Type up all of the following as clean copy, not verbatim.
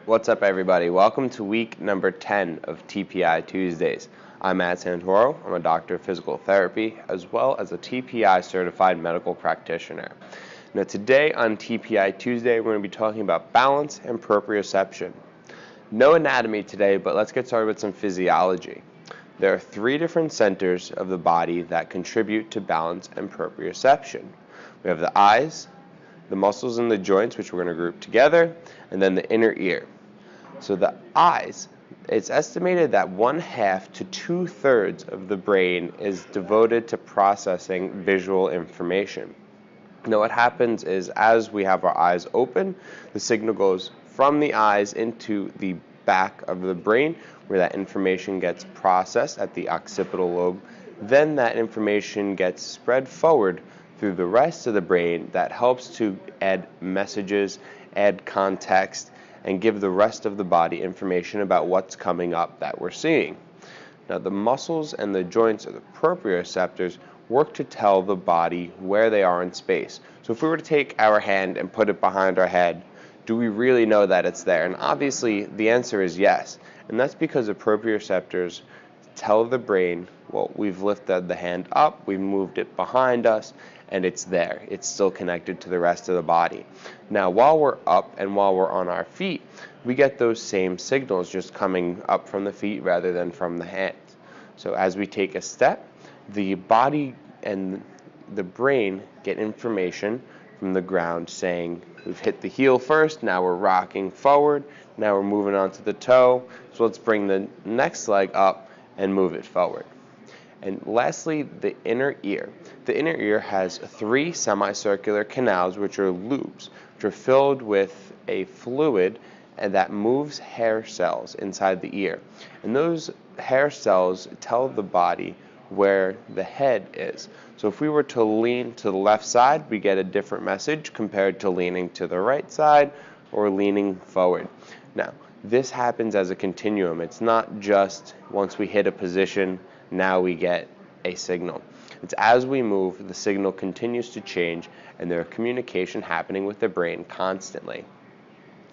What's up, everybody? Welcome to week number 10 of TPI Tuesdays. I'm Santoro. I'm a doctor of physical therapy as well as a TPI certified medical practitioner. Now today on TPI Tuesday, we're going to be talking about balance and proprioception. No anatomy today, but let's get started with some physiology. There are three different centers of the body that contribute to balance and proprioception. We have the eyes, the muscles in the joints, which we're going to group together, and then the inner ear. So the eyes, it's estimated that 1/2 to 2/3 of the brain is devoted to processing visual information. Now what happens is as we have our eyes open, the signal goes from the eyes into the back of the brain where that information gets processed at the occipital lobe. Then that information gets spread forward through the rest of the brain that helps to add messages, add context, and give the rest of the body information about what's coming up that we're seeing. Now the muscles and the joints, or the proprioceptors, work to tell the body where they are in space. So if we were to take our hand and put it behind our head, do we really know that it's there? And obviously the answer is yes. And that's because the proprioceptors tell the brain, well, we've lifted the hand up, we've moved it behind us, and it's there. It's still connected to the rest of the body. Now, while we're up and while we're on our feet, we get those same signals just coming up from the feet rather than from the hands. So as we take a step, the body and the brain get information from the ground saying, we've hit the heel first, now we're rocking forward, now we're moving on to the toe, so let's bring the next leg up and move it forward. And lastly, the inner ear. The inner ear has 3 semicircular canals, which are loops, which are filled with a fluid and that moves hair cells inside the ear. And those hair cells tell the body where the head is. So if we were to lean to the left side, we get a different message compared to leaning to the right side or leaning forward. Now, this happens as a continuum. It's not just once we hit a position, now we get a signal. It's as we move, the signal continues to change, and there's communication happening with the brain constantly.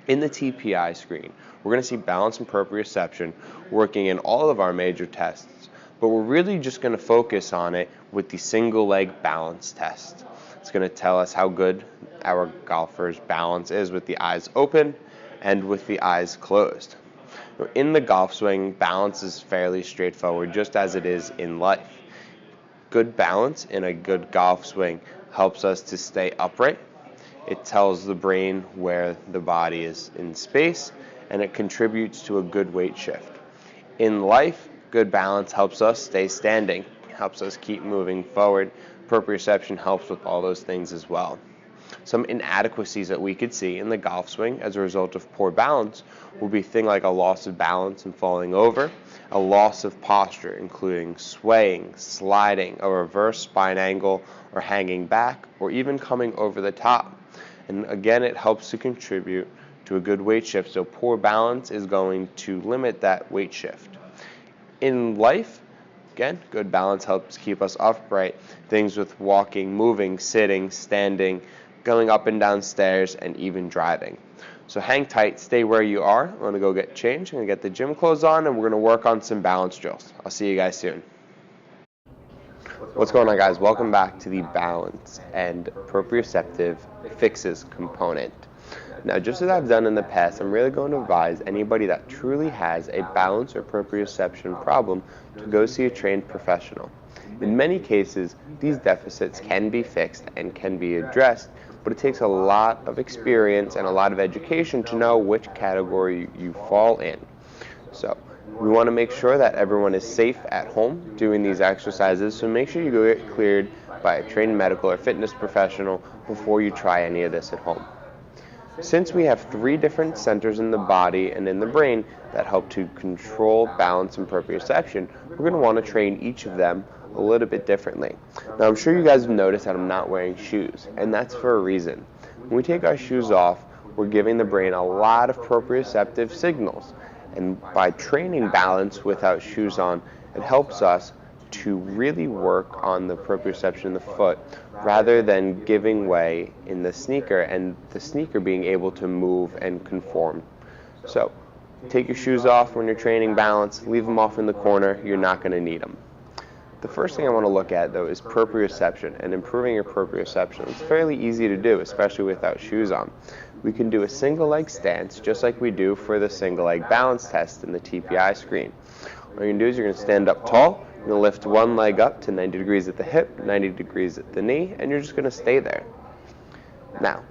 In the TPI screen, we're going to see balance and proprioception working in all of our major tests, but we're really just going to focus on it with the single leg balance test. It's going to tell us how good our golfer's balance is with the eyes open and with the eyes closed. In the golf swing, balance is fairly straightforward, just as it is in life. Good balance in a good golf swing helps us to stay upright. It tells the brain where the body is in space, and it contributes to a good weight shift. In life, good balance helps us stay standing, helps us keep moving forward. Proprioception helps with all those things as well. Some inadequacies that we could see in the golf swing as a result of poor balance will be things like a loss of balance and falling over, a loss of posture, including swaying, sliding, a reverse spine angle, or hanging back, or even coming over the top. And again, it helps to contribute to a good weight shift, so poor balance is going to limit that weight shift. In life, again, good balance helps keep us upright. Things with walking, moving, sitting, standing, going up and down stairs, and even driving. So hang tight, stay where you are. I'm going to go get changed. I'm going to get the gym clothes on, and we're going to work on some balance drills. I'll see you guys soon. What's going on, guys? Welcome back to the balance and proprioceptive fixes component. Now, just as I've done in the past, I'm really going to advise anybody that truly has a balance or proprioception problem to go see a trained professional. In many cases, these deficits can be fixed and can be addressed, but it takes a lot of experience and a lot of education to know which category you fall in. So we want to make sure that everyone is safe at home doing these exercises, so make sure you go get cleared by a trained medical or fitness professional before you try any of this at home. Since we have 3 different centers in the body and in the brain that help to control balance and proprioception, we're going to want to train each of them a little bit differently. Now, I'm sure you guys have noticed that I'm not wearing shoes, and that's for a reason. When we take our shoes off, we're giving the brain a lot of proprioceptive signals, and by training balance without shoes on, it helps us to really work on the proprioception in the foot rather than giving way in the sneaker and the sneaker being able to move and conform. So take your shoes off when you're training balance, leave them off in the corner, you're not going to need them. The first thing I want to look at, though, is proprioception and improving your proprioception. It's fairly easy to do, especially without shoes on. We can do a single leg stance just like we do for the single leg balance test in the TPI screen. What you're going to do is you're going to stand up tall, you're going to lift one leg up to 90 degrees at the hip, 90 degrees at the knee, and you're just going to stay there. Now,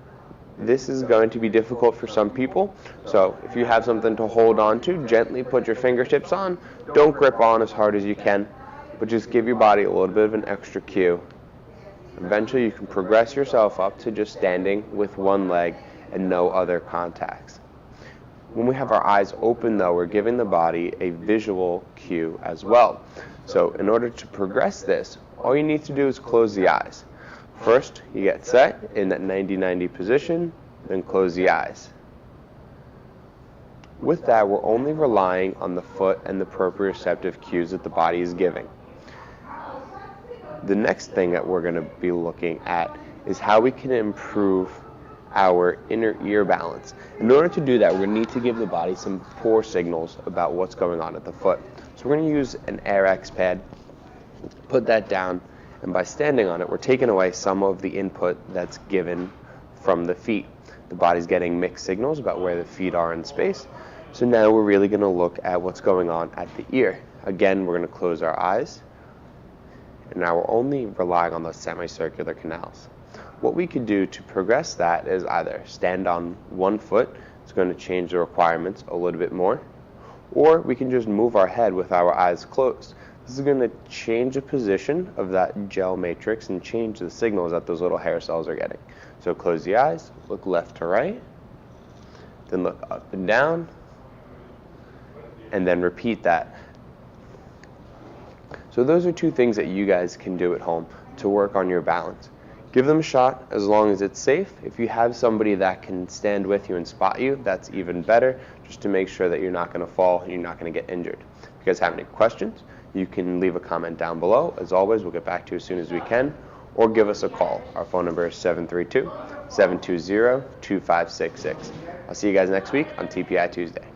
this is going to be difficult for some people, so if you have something to hold on to, gently put your fingertips on. Don't grip on as hard as you can, but just give your body a little bit of an extra cue. Eventually you can progress yourself up to just standing with one leg and no other contacts. When we have our eyes open, though, we're giving the body a visual cue as well. So in order to progress this, all you need to do is close the eyes. First, you get set in that 90-90 position, then close the eyes. With that, we're only relying on the foot and the proprioceptive cues that the body is giving. The next thing that we're going to be looking at is how we can improve our inner ear balance. In order to do that, we're going to need to give the body some poor signals about what's going on at the foot. So we're going to use an AirX pad, put that down, and by standing on it, we're taking away some of the input that's given from the feet. The body's getting mixed signals about where the feet are in space. So now we're really going to look at what's going on at the ear. Again, we're going to close our eyes. And now we're only relying on those semicircular canals. What we could do to progress that is either stand on one foot, it's going to change the requirements a little bit more, or we can just move our head with our eyes closed. This is going to change the position of that gel matrix and change the signals that those little hair cells are getting. So close the eyes, look left to right, then look up and down, and then repeat that. So those are two things that you guys can do at home to work on your balance. Give them a shot as long as it's safe. If you have somebody that can stand with you and spot you, that's even better, just to make sure that you're not going to fall and you're not going to get injured. If you guys have any questions, you can leave a comment down below. As always, we'll get back to you as soon as we can, or give us a call. Our phone number is 732-720-2566. I'll see you guys next week on TPI Tuesday.